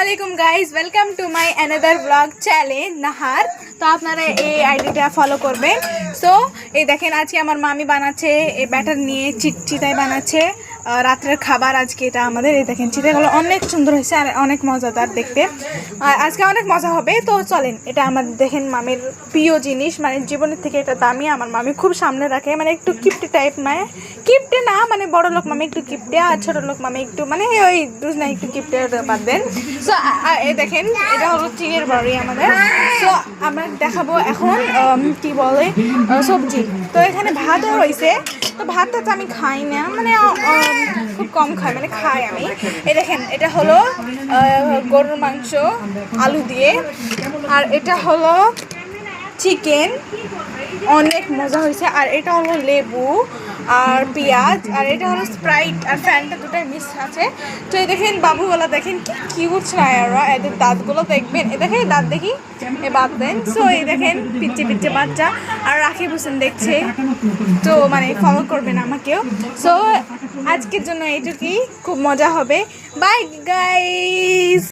আসসালামাইকুম guys, welcome to my another blog challenge Nahar. তো আপনারা এই আইডিটা ফলো করবেন। সো এই দেখেন আজকে আমার মামি বানাচ্ছে এই ব্যাটার নিয়ে চিতাই বানাচ্ছে রাত্রের খাবার। আজকে এটা আমাদের এই দেখেন চিতাইগুলো অনেক সুন্দর হয়েছে আর অনেক মজাদার দেখতে। আর আজকে অনেক মজা হবে। তো চলেন, এটা আমাদের দেখেন মামির প্রিয় জিনিস, মানে জীবনের থেকে এটা দামি। আমার মামি খুব সামনে রাখে, মানে একটু কিপটে টাইপ, মানে কিপটে না মানে বড় লোক মামি একটু কিপটে, আর ছোট লোক মামি একটু মানে ওই দুজ না একটু কিপটে বাদ দেন। সো এই দেখেন এটা হলো চিংড়ির বড়ি আমাদের। সো আমরা দেখাবো এখন কি বলে সবজি। তো এখানে ভাতও রয়েছে। তো ভাতটা তো আমি খাই না, মানে খুব কম খাই, মানে খাই আমি। এই দেখেন এটা হলো গরুর মাংস আলু দিয়ে, আর এটা হলো চিকেন, অনেক মজা হয়েছে। আর এটা হলো লেবু আর পেঁয়াজ, আর এটা হলো স্প্রাইট আর ফ্যানটা দুটাই মিক্স আছে। তো এই দেখেন বাবুগুলো দেখেন কি কিউট ছায়ারা, এদের দাঁতগুলো দেখবেন, এ দেখেন দাঁত দেখি এ বাদ দেন। সো এই দেখেন পিচ্ছে পিচ্ছে বাচ্চা, আর রাকিব হোসেন দেখছে, তো মানে ফলো করবেন আমাকেও। সো আজকের জন্য এইটুকুই, খুব মজা হবে। Bye guys.